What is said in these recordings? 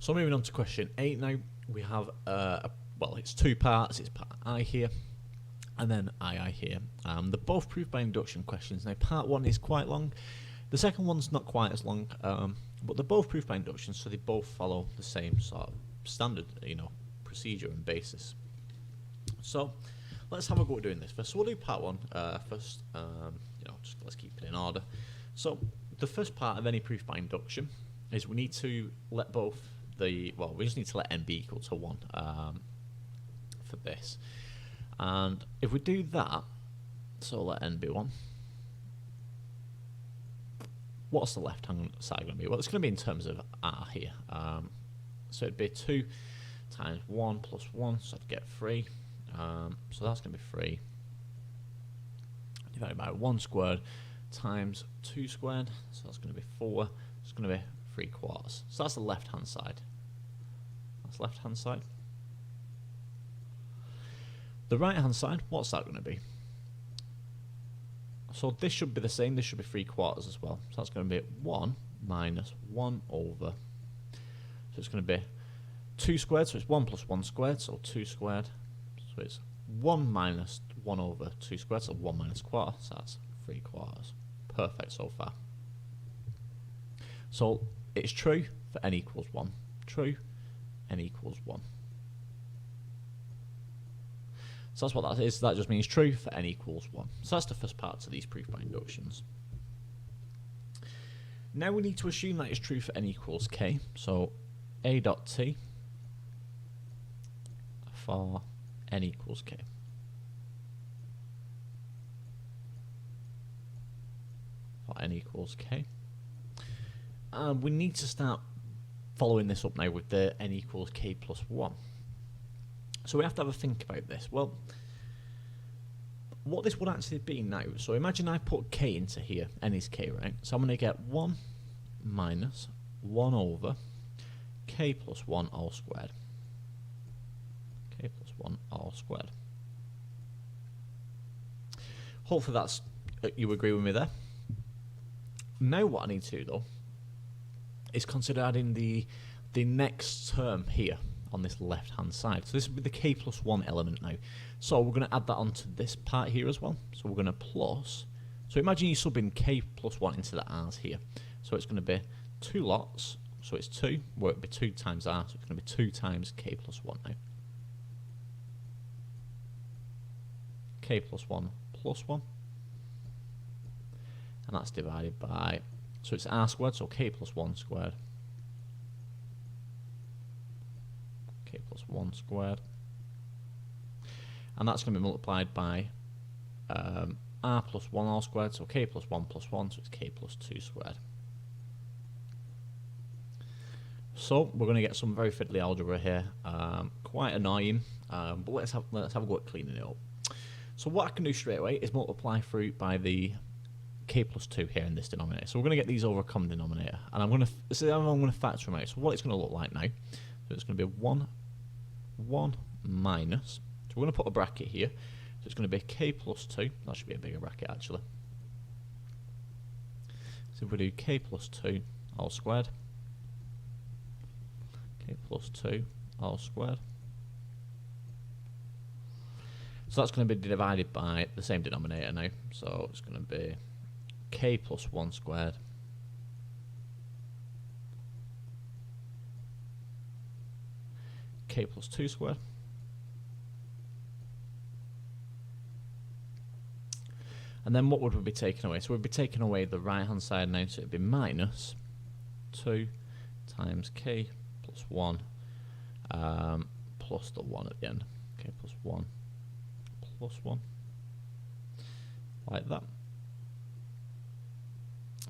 So moving on to question 8 now, we have, well, it's two parts. It's part I here, and then I here. They're both proved by induction questions. Now, part 1 is quite long. The second one's not quite as long, but they're both proved by induction, so they both follow the same sort of standard, procedure and basis. So let's have a go at doing this first. So we'll do part 1 first. Just let's keep it in order. So the first part of any proof by induction is we need to let both we just need to let n be equal to 1 for this. And if we do that, so let n be 1, what's the left hand side going to be? Well, it's going to be in terms of r here. So it'd be 2 times 1 plus 1, so I'd get 3. So that's going to be 3 divided by 1 squared times 2 squared, so that's going to be 4. It's going to be 3/4. So that's the left hand side. That's left hand side. The right hand side, what's that going to be? So this should be the same. This should be 3/4 as well. So that's going to be 1 minus 1 over. So it's going to be 2 squared. So it's 1 plus 1 squared. So 2 squared. So it's 1 minus 1 over 2 squared. So 1 minus quarter. So that's 3/4. Perfect so far. So it's true for n equals 1. True, n equals 1. So that's what that is. That just means true for n equals 1. So that's the first part to these proof by inductions. Now we need to assume that it's true for n equals k. So a dot t for n equals k. For n equals k. And we need to start following this up now with the n equals k plus 1. So we have to have a think about this. Well, what this would actually be now, so imagine I put k into here, n is k, right? So I'm going to get 1 minus 1 over k plus 1 all squared. K plus 1 all squared. Hopefully that's, you agree with me there. Now what I need to do though is consider adding the next term here on this left hand side. So this would be the k plus 1 element now. So we're going to add that onto this part here as well. So we're going to plus, so imagine you subbing k plus 1 into the r's here. So it's going to be 2 lots, so it's 2, well it'll be 2 times r, so it's going to be 2 times k plus 1 now. K plus 1 plus 1. And that's divided by, so it's r squared, so k plus 1 squared. K plus 1 squared. And that's going to be multiplied by r plus 1 all squared, so k plus 1 plus 1, so it's k plus 2 squared. So we're going to get some very fiddly algebra here, quite annoying, but let's have a go at cleaning it up. So what I can do straight away is multiply through by the k plus 2 here in this denominator. So we're going to get these over a common denominator, and I'm going to factor them out. So what it's going to look like now, so it's going to be 1 minus, so we're going to put a bracket here, so it's going to be k plus 2, that should be a bigger bracket actually. So if we do k plus 2 all squared, k plus 2 all squared, so that's going to be divided by the same denominator now, so it's going to be k plus 1 squared k plus 2 squared. And then what would we be taking away? So we'd be taking away the right hand side now, so it'd be minus 2 times k plus 1 plus the 1 at the end. K plus 1 plus 1. Like that.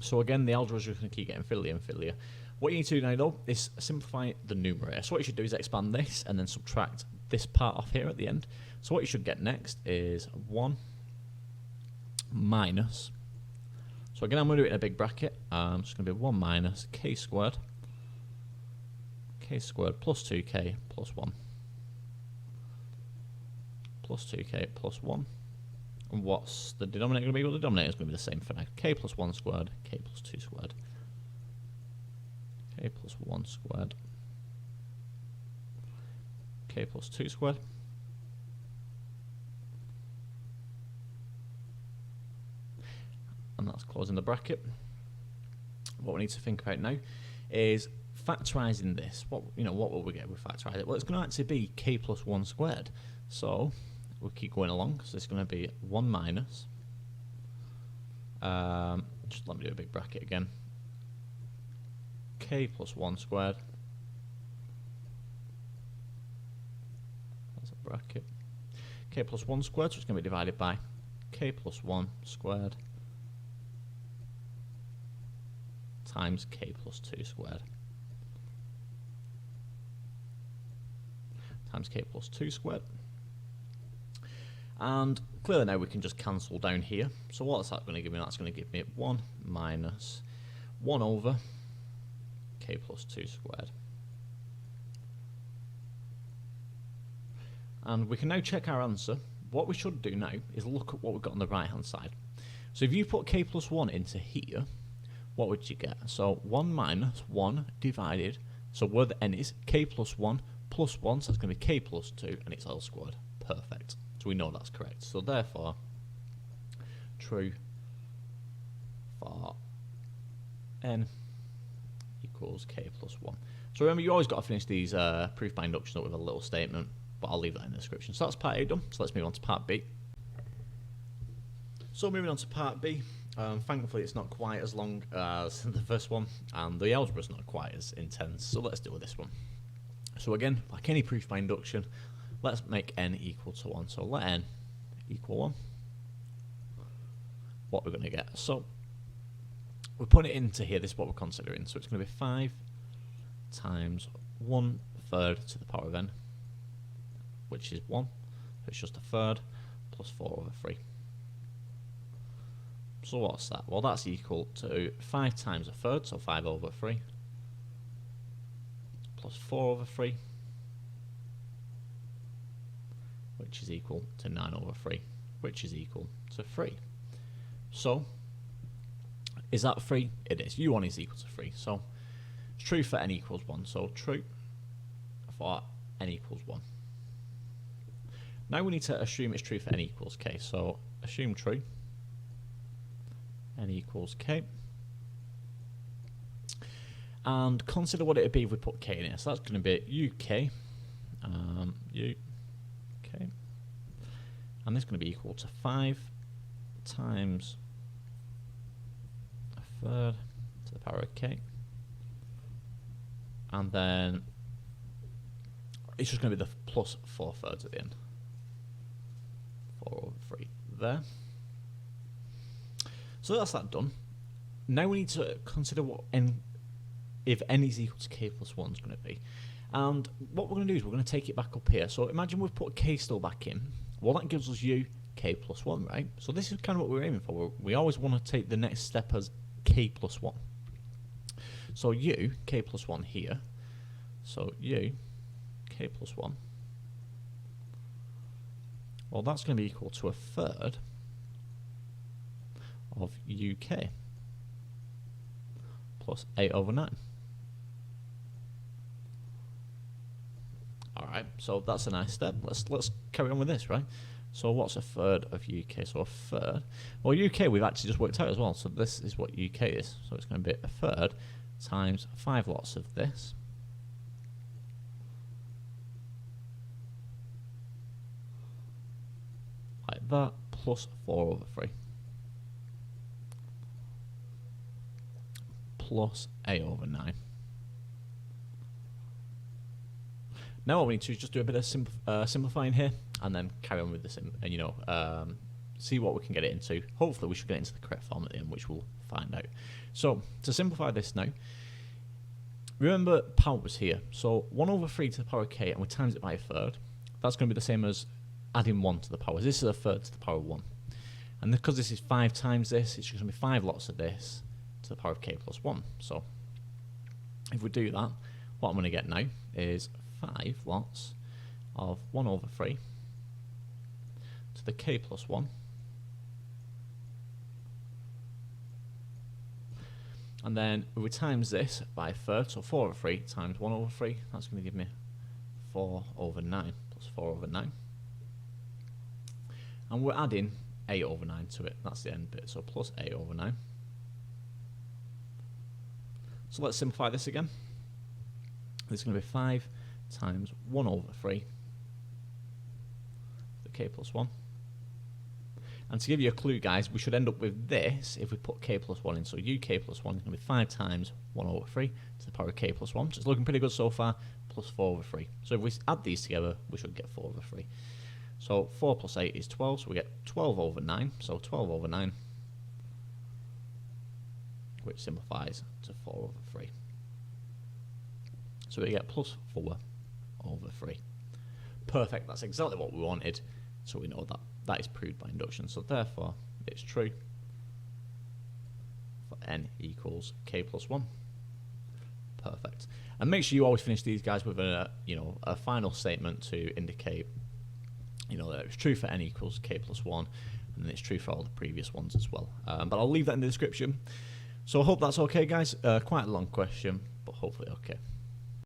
So again, the algebra is just going to keep getting fiddlier and fiddlier. What you need to do now though is simplify the numerator. So what you should do is expand this and then subtract this part off here at the end. So what you should get next is 1 minus, so again I'm going to do it in a big bracket, it's going to be 1 minus k squared plus 2k plus 1 plus 2k plus 1. And what's the denominator going to be? Well, the denominator is going to be the same for now. K plus 1 squared, k plus 2 squared, k plus 1 squared, k plus 2 squared. And that's closing the bracket. What we need to think about now is factorising this. What will we get with factorising it? Well, it's going to actually be k plus 1 squared. So we'll keep going along. So it's going to be 1 minus. Just let me do a big bracket again. K plus 1 squared. That's a bracket. K plus 1 squared, so it's going to be divided by k plus 1 squared times k plus 2 squared times k plus 2 squared. And clearly now we can just cancel down here. So what's that going to give me? That's going to give me 1 minus 1 over k plus 2 squared. And we can now check our answer. What we should do now is look at what we've got on the right hand side. So if you put k plus 1 into here, what would you get? So 1 minus 1 divided, so where the n is, k plus 1 plus 1, so it's going to be k plus 2, and it's L squared. Perfect. So we know that's correct. So therefore, true for n equals k plus 1. So remember, you always got to finish these proof by induction with a little statement, but I'll leave that in the description. So that's part A done. So let's move on to part B. So moving on to part B. Thankfully, it's not quite as long as the first one, and the algebra's not quite as intense. So let's deal with this one. So again, like any proof by induction, let's make n equal to 1. So let n equal 1. What we're going to get. So we're putting it into here. This is what we're considering. So it's going to be 5 times 1/3 to the power of n, which is 1. So it's just a third plus 4 over 3. So what's that? Well, that's equal to 5 times a third, so 5 over 3, plus 4 over 3, which is equal to 9 over 3, which is equal to 3. So, is that 3? It is. U1 is equal to 3. So, it's true for n equals 1. So, true for n equals 1. Now we need to assume it's true for n equals k. So, assume true. N equals k. And consider what it would be if we put k in here. So that's going to be UK. UK. And this is going to be equal to 5 times a third to the power of k. And then it's just going to be the plus 4/3 at the end. 4 over 3 there. So that's that done. Now we need to consider what n, if n is equal to k plus 1 is going to be. And what we're going to do is we're going to take it back up here. So imagine we've put k still back in. Well, that gives us u k plus 1, right? So this is kind of what we're aiming for. We always want to take the next step as k plus 1. So u, k plus 1 here. So u, k plus 1. Well, that's going to be equal to a third of UK plus 8 over 9. Alright, so that's a nice step. Let's carry on with this, right? So what's a third of UK? So a third. Well, UK we've actually just worked out as well. So this is what UK is. So it's going to be a third times 5 lots of this. Like that, plus 4 over 3. Plus 8 over 9. Now what we need to do is just do a bit of simplifying here, and then carry on with this, and see what we can get it into. Hopefully we should get it into the correct form at the end, which we'll find out. So to simplify this now, remember power was here. So 1 over 3 to the power of k, and we times it by a third. That's going to be the same as adding 1 to the power. This is a third to the power of 1. And because this is 5 times this, it's just going to be 5 lots of this to the power of k plus 1. So if we do that, what I'm going to get now is 5 lots of 1 over 3 to the k plus 1. And then we times this by a third, so 4 over 3 times 1 over 3, that's going to give me 4 over 9 plus 4 over 9. And we're adding 8 over 9 to it. That's the end bit. So plus 8 over 9. So let's simplify this again. This is going to be 5 times 1 over 3, the k plus 1. And to give you a clue, guys, we should end up with this if we put k plus 1 in. So uk plus 1 is going to be 5 times 1 over 3 to the power of k plus 1. So it's looking pretty good so far, plus 4 over 3. So if we add these together, we should get 4 over 3. So 4 plus 8 is 12, so we get 12 over 9. So 12 over 9, which simplifies to 4 over 3. So we get plus 4 over 3. Perfect, that's exactly what we wanted. So we know that that is proved by induction. So therefore, it's true for n equals k plus 1. Perfect. And make sure you always finish these guys with a final statement to indicate that it's true for n equals k plus 1, and then it's true for all the previous ones as well. But I'll leave that in the description. So I hope that's okay, guys. Quite a long question, but hopefully okay.